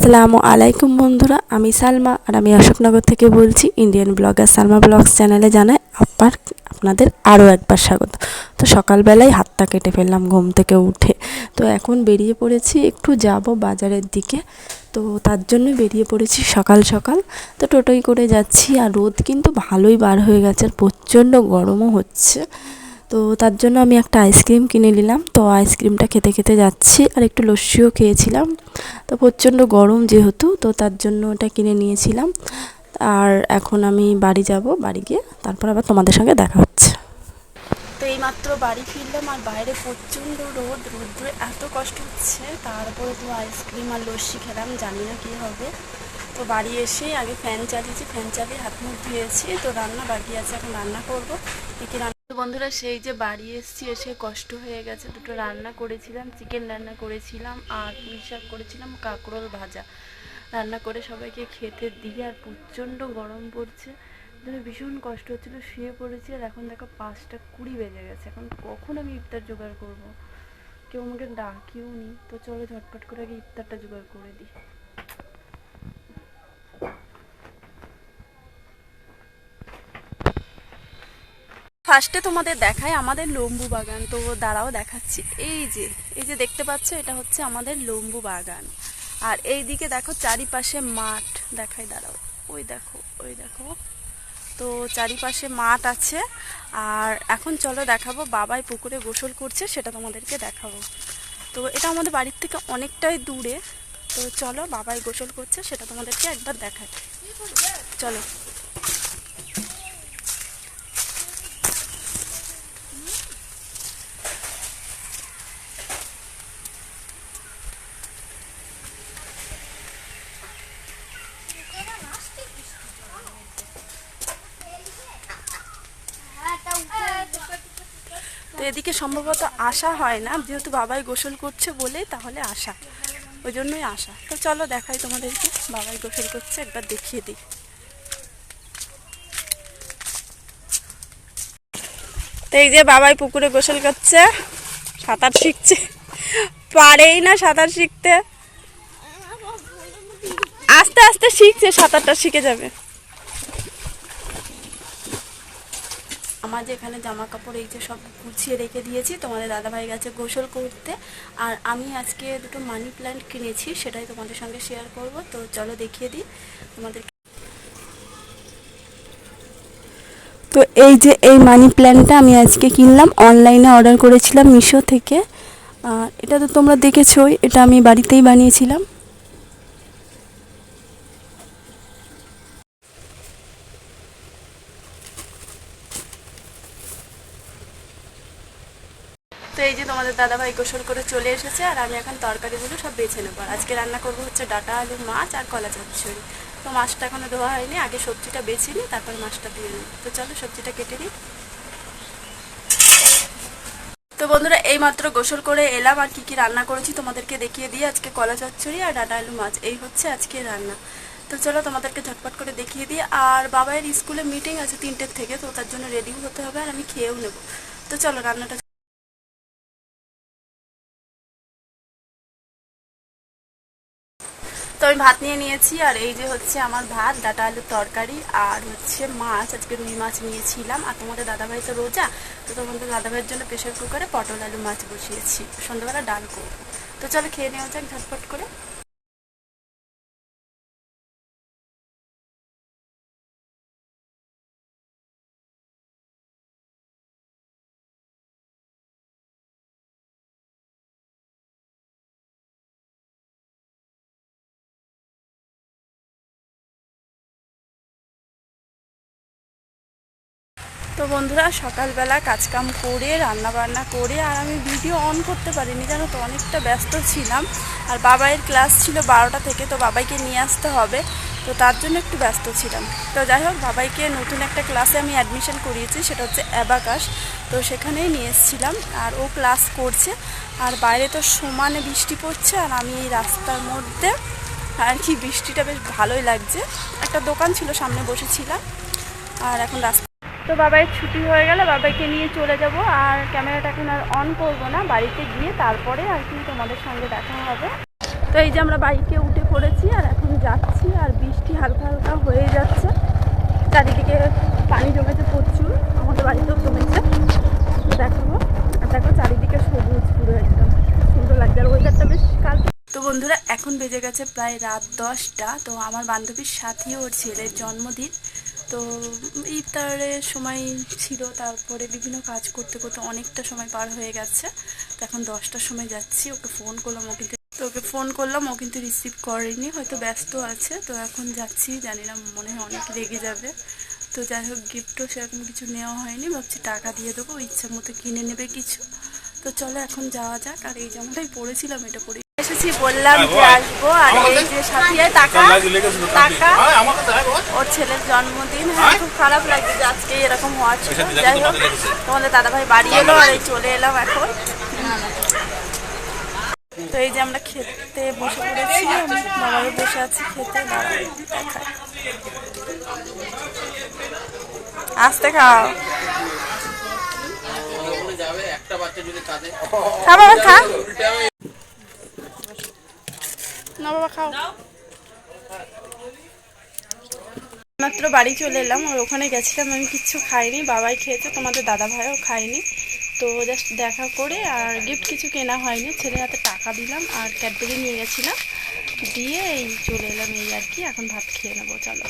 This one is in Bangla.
আসসালামু আলাইকুম বন্ধুরা, আমি সালমা আর আমি অশোকনগর থেকে বলছি। ইন্ডিয়ান ব্লগার সালমা ব্লগস চ্যানেলে জানাই আপনাদের আরও একবার স্বাগত। তো সকালবেলায় হাতটা কেটে ফেললাম ঘুম থেকে উঠে। তো এখন বেরিয়ে পড়েছি, একটু যাব বাজারের দিকে। তো তার জন্যই বেরিয়ে পড়েছি সকাল সকাল। তো টোটোই করে যাচ্ছি, আর রোদ কিন্তু ভালোই বার হয়ে গেছে, আর প্রচণ্ড গরমও হচ্ছে। তো তার জন্য আমি একটা আইসক্রিম কিনে নিলাম। তো আইসক্রিমটা খেতে খেতে যাচ্ছি, আর একটু লস্যিও খেয়েছিলাম। তো প্রচণ্ড গরম যেহেতু, তো তার জন্য ওটা কিনে নিয়েছিলাম। আর এখন আমি বাড়ি যাব, বাড়ি গিয়ে তারপর আবার তোমাদের সঙ্গে দেখা হচ্ছে। তো এইমাত্র বাড়ি ফিরলাম, আর বাইরে প্রচণ্ড রোদ্রে এত কষ্ট হচ্ছে, তারপরে তো আইসক্রিম আর লস্যি খেলাম, জানি না কী হবে। তো বাড়ি এসে আগে ফ্যান চালিয়ে হাত মুখ ধুয়েছি। তো রান্না বাকি আছে, এখন রান্না করবো। কী রান্না বন্ধুরা, সেই যে বাড়ি এসেছি, এসে কষ্ট হয়ে গেছে। দুটো রান্না করেছিলাম, চিকেন রান্না করেছিলাম, আর পুঁই শাক করেছিলাম, কাঁকরোল ভাজা রান্না করে সবাইকে খেতে দিয়ে। আর প্রচণ্ড গরম পড়ছে, ভীষণ কষ্ট হচ্ছিল, শুয়ে পড়েছি। আর এখন দেখো 5:20 বেজে গেছে, এখন কখন আমি ইফতার জোগাড় করব? কেউ আমাকে ডাকিও নি। তো চলো ঝটপট করে আগে ইফতারটা জোগাড় করে দিই। ফার্স্টে তোমাদের দেখায় আমাদের লম্বু বাগান। তো দাঁড়াও দেখাচ্ছি। এই যে দেখতে পাচ্ছ, এটা হচ্ছে আমাদের লম্বু বাগান। আর এই দিকে দেখো চারিপাশে মাঠ দেখাই, দাঁড়াও, ওই দেখো। তো চারিপাশে মাঠ আছে। আর এখন চলো দেখাবো, বাবাই পুকুরে গোসল করছে, সেটা তোমাদেরকে দেখাবো। তো এটা আমাদের বাড়ির থেকে অনেকটাই দূরে। তো চলো, বাবাই গোসল করছে, সেটা তোমাদেরকে একবার দেখাই, চলো। তো এদিকে সম্ভবত আসা হয় না, যেহেতু বাবাই গোসল করছে বলেই তাহলে আসা, ওই জন্যই আসা। তো চলো দেখাই তোমাদেরকে, বাবাই গোসল করছে, একবার দেখিয়ে দিই। তো এই যে বাবাই পুকুরে গোসল করছে, সাঁতার শিখছে, পারেই না সাঁতার শিখতে, আস্তে আস্তে শিখছে, সাঁতারটা শিখে যাবে। আমার যে এখানে জামা কাপড় এই যে সব গুছিয়ে রেখে দিয়েছি, তোমাদের দাদাভাই গেছে গোসল করতে। আর আমি আজকে দুটো মানি প্ল্যান্ট কিনেছি, সেটাই তোমাদের সঙ্গে শেয়ার করব। তো চলো দেখিয়ে দিই তোমাদের। তো এই যে এই মানি প্ল্যান্টটা আমি আজকে কিনলাম, অনলাইনে অর্ডার করেছিলাম মিশো থেকে। আর এটা তো তোমরা দেখেছোই, এটা আমি বাড়িতেই বানিয়েছিলাম। তো এই যে তোমাদের দাদাভাই গোসল করে চলে এসেছে, আর আমি এখন তরকারিগুলো সব বেছে নেবো। আজকে রান্না করবো হচ্ছে ডাঁটা আলু মাছ আর কলা চচ্চড়ি। তো মাছটা এখনো ধোয়া হয়নি, আগে সবজিটা বেছে নিই, তারপর মাছটা দিয়ে নিই। তো চলো সবজিটা কেটে নিই। তো বন্ধুরা, এই মাত্র গোসল করে এলাম, আর কি কি রান্না করেছি তোমাদেরকে দেখিয়ে দিই। আজকে কলা চচ্চড়ি আর ডাঁটা আলু মাছ, এই হচ্ছে আজকে রান্না। তো চলো তোমাদেরকে ঝটপট করে দেখিয়ে দিই। আর বাবাইয়ের স্কুলে মিটিং আছে 3টের থেকে, তো তার জন্য রেডিও হতে হবে, আর আমি খেয়েও নেবো। তো চলো রান্নাটা। তো আমি ভাত নিয়ে নিয়েছি, আর এই যে হচ্ছে আমার ভাত, ডাঁটা আলুর তরকারি, আর হচ্ছে মাছ, আজকে রুই মাছ নিয়েছিলাম। আর তোমাদের দাদাভাই তো রোজা, তো তোমাদের দাদাভাইয়ের জন্য প্রেশার কুকারে পটল আলু মাছ বসিয়েছি, সন্ধ্যাবেলা ডাল করবো। তো চলো খেয়ে নেওয়া যাক ঝটপট করে। তো বন্ধুরা, সকালবেলা কাজকাম করে রান্না বান্না করে, আর আমি ভিডিও অন করতে পারিনি, জানো তো, অনেকটা ব্যস্ত ছিলাম। আর বাবাইয়ের ক্লাস ছিল 12টা থেকে, তো বাবাইকে নিয়ে আসতে হবে, তো তার জন্য একটু ব্যস্ত ছিলাম। তো যাই হোক, বাবাইকে নতুন একটা ক্লাসে আমি অ্যাডমিশন করিয়েছি, সেটা হচ্ছে অ্যাবাকাস। তো সেখানেই নিয়ে এসেছিলাম, আর ও ক্লাস করছে। আর বাইরে তো সমানে বৃষ্টি পড়ছে, আর আমি এই রাস্তার মধ্যে, আর কি বৃষ্টিটা বেশ ভালোই লাগছে। একটা দোকান ছিল, সামনে বসেছিলাম। আর এখন রাস্তা, তো বাবাইয়ের ছুটি হয়ে গেলে বাবাইকে নিয়ে চলে যাব। আর ক্যামেরাটা এখন আর অন করবো না, বাড়িতে গিয়ে তারপরে আর কি তোমাদের সঙ্গে দেখা হবে। তো এই যে আমরা বাইকে উঠে পড়েছি আর এখন যাচ্ছি, আর বৃষ্টি হালকা হালকা হয়ে যাচ্ছে, চারিদিকে পানি জমেছে প্রচুর, আমাদের বাড়িতেও জমেছে। তো দেখাবো, আর দেখো চারিদিকে সবুজ পুরো একদম সুন্দর লাগছে, আর ওয়েদারটা বেশ কাল। তো বন্ধুরা এখন বেজে গেছে প্রায় রাত 10টা। তো আমার বান্ধবীর সাথী ওর ছেলের জন্মদিন, তো ইফতারের সময় ছিল, তারপরে বিভিন্ন কাজ করতে করতে অনেকটা সময় পার হয়ে গেছে। তো এখন 10টার সময় যাচ্ছি, ওকে ফোন করলাম, ও কিন্তু রিসিভ করেনি, হয়তো ব্যস্ত আছে। তো এখন যাচ্ছি, জানি না, মনে হয় অনেক রেগে যাবে। তো যাই হোক, গিফটও সেরকম কিছু নেওয়া হয়নি, ভাবছি টাকা দিয়ে দেবো, ইচ্ছা মতো কিনে নেবে কিছু। তো চলো এখন যাওয়া যাক। আর এই জামাটাই পরেছিলাম, এটা পরে এসেছি, বললাম যে আসবো। আর এই যে সাথী টাকা ওর ছেলের জন্মদিন। হ্যাঁ, খুব খারাপ লাগছে যে আজকে এরকম হওয়া ছিল। যাই হোক, তোমাদের দাদাভাই বাড়ি এলো আর এই চলে এলাম এখন। তো এই যে আমরা খেতে বসে পড়েছি, বাবারও বসে আছি খেতে। আস্তে খাও, খা বাবা খা, না বাবা খাও। মাত্র বাড়ি চলে এলাম, আর ওখানে গেছিলাম, আমি কিচ্ছু খাইনি, বাবাই খেয়েছে, তোমাদের দাদা ভাইও খায়নি। তো জাস্ট দেখা করে, আর গিফট কিছু কেনা হয়নি, ছেলের হাতে টাকা দিলাম আর ক্যাডবেরি নিয়ে গেছিলাম, দিয়ে এই চলে এলাম, এই আর কি। এখন ভাত খেয়ে নেবো, চলো।